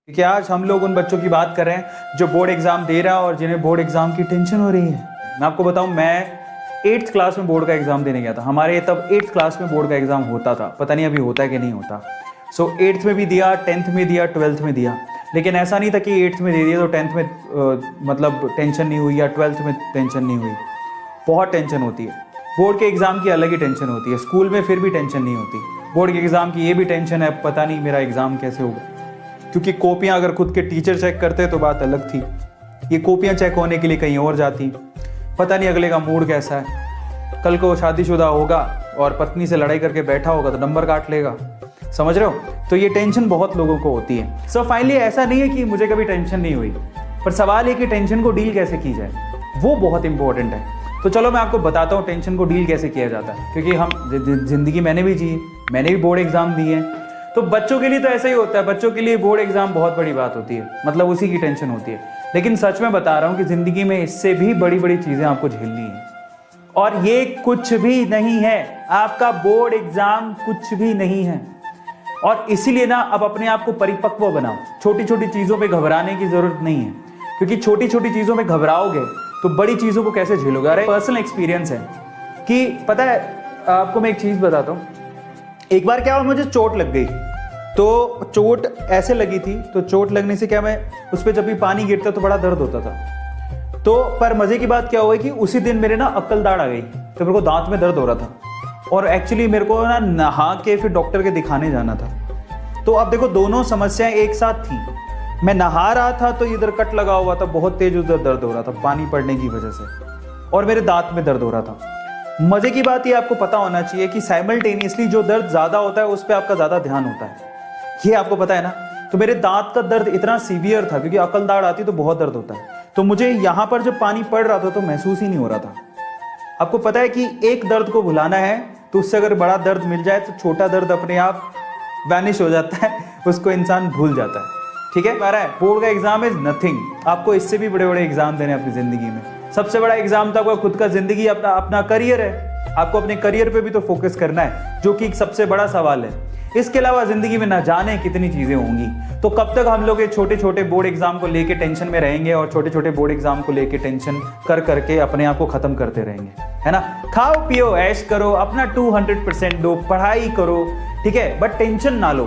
कि आज हम लोग उन बच्चों की बात कर रहे हैं जो बोर्ड एग्जाम दे रहा है और जिन्हें बोर्ड एग्जाम की टेंशन हो रही है। मैं आपको बताऊं, मैं 8th क्लास में बोर्ड का एग्जाम देने गया था। हमारे तब 8th क्लास में बोर्ड का एग्जाम होता था, पता नहीं अभी होता है कि नहीं होता। सो 8th में भी दिया, 10th में दिया, 12th में दिया। लेकिन ऐसा नहीं था कि 8th में दे दिया तो 10th में मतलब टेंशन नहीं हुई या 12th में टेंशन नहीं हुई। बहुत टेंशन होती है। बोर्ड के एग्जाम की अलग ही टेंशन होती है। स्कूल में फिर भी टेंशन नहीं होती, बोर्ड के एग्जाम की ये भी टेंशन है, पता नहीं मेरा एग्जाम कैसे होगा। क्योंकि कॉपियां अगर खुद के टीचर चेक करते तो बात अलग थी, ये कॉपियां चेक होने के लिए कहीं और जाती। पता नहीं अगले का मूड कैसा है, कल को शादीशुदा होगा और पत्नी से लड़ाई करके बैठा होगा तो नंबर काट लेगा, समझ रहे हो। तो ये टेंशन बहुत लोगों को होती है। सो फाइनली ऐसा नहीं है कि मुझे कभी टेंशन नहीं हुई, पर सवाल ये कि टेंशन को डील कैसे की जाए, वो बहुत इंपॉर्टेंट है। तो चलो मैं आपको बताता हूँ टेंशन को डील कैसे किया जाता है। क्योंकि हम जिंदगी मैंने भी जी, मैंने भी बोर्ड एग्जाम दिए हैं। तो बच्चों के लिए तो ऐसा ही होता है, बच्चों के लिए बोर्ड एग्जाम बहुत बड़ी बात होती है, मतलब उसी की टेंशन होती है। लेकिन सच में बता रहा हूँ कि जिंदगी में इससे भी बड़ी बड़ी चीजें आपको झेलनी है, और ये कुछ भी नहीं है। आपका बोर्ड एग्जाम कुछ भी नहीं है। और इसीलिए ना अब अपने आप को परिपक्व बनाओ। छोटी छोटी चीजों पे घबराने की जरूरत नहीं है, क्योंकि छोटी छोटी चीजों में घबराओगे तो बड़ी चीजों को कैसे झेलोगे। अरे पर्सनल एक्सपीरियंस है कि पता है आपको, मैं एक चीज बताता हूँ। एक बार क्या हुआ, मुझे चोट लग गई। तो चोट ऐसे लगी थी, तो चोट लगने से क्या, मैं उस पर जब भी पानी गिरता तो बड़ा दर्द होता था। तो पर मजे की बात क्या हुआ कि उसी दिन मेरे ना अक्ल दाढ़ आ गई, तो मेरे को दांत में दर्द हो रहा था। और एक्चुअली मेरे को ना नहा के फिर डॉक्टर के दिखाने जाना था। तो अब देखो दोनों समस्याएं एक साथ थी। मैं नहा रहा था तो इधर कट लगा हुआ था, बहुत तेज उधर दर्द हो रहा था पानी पड़ने की वजह से, और मेरे दांत में दर्द हो रहा था। मजे की बात ये आपको पता होना चाहिए कि साइमल्टेनियसली जो दर्द ज्यादा होता है उस पर आपका ज्यादा ध्यान होता है, ये आपको पता है ना। तो मेरे दांत का दर्द इतना सीवियर था, क्योंकि अकल दाढ़ आती तो बहुत दर्द होता है। तो मुझे यहां पर जब पानी पड़ रहा था तो महसूस ही नहीं हो रहा था। आपको पता है कि एक दर्द को भुलाना है तो उससे अगर बड़ा दर्द मिल जाए तो छोटा दर्द अपने आप वैनिश हो जाता है, उसको इंसान भूल जाता है। ठीक है, बोर्ड का एग्जाम इज नथिंग। आपको इससे भी बड़े बड़े एग्जाम देने अपनी जिंदगी में। सबसे बड़ा एग्जाम तो आपका खुद का जिंदगी, अपना करियर है। आपको अपने करियर पे भी तो फोकस करना है, जो कि एक सबसे बड़ा सवाल है। इसके अलावा जिंदगी में ना जाने कितनी चीजें होंगी। तो कब तक हम लोग ये छोटे छोटे बोर्ड एग्जाम को लेके टेंशन में रहेंगे और छोटे छोटे बोर्ड एग्जाम को लेके टेंशन कर करके अपने आप को खत्म करते रहेंगे, है ना। खाओ पियो ऐश करो, अपना 200% दो, पढ़ाई करो, ठीक है, बट टेंशन ना लो।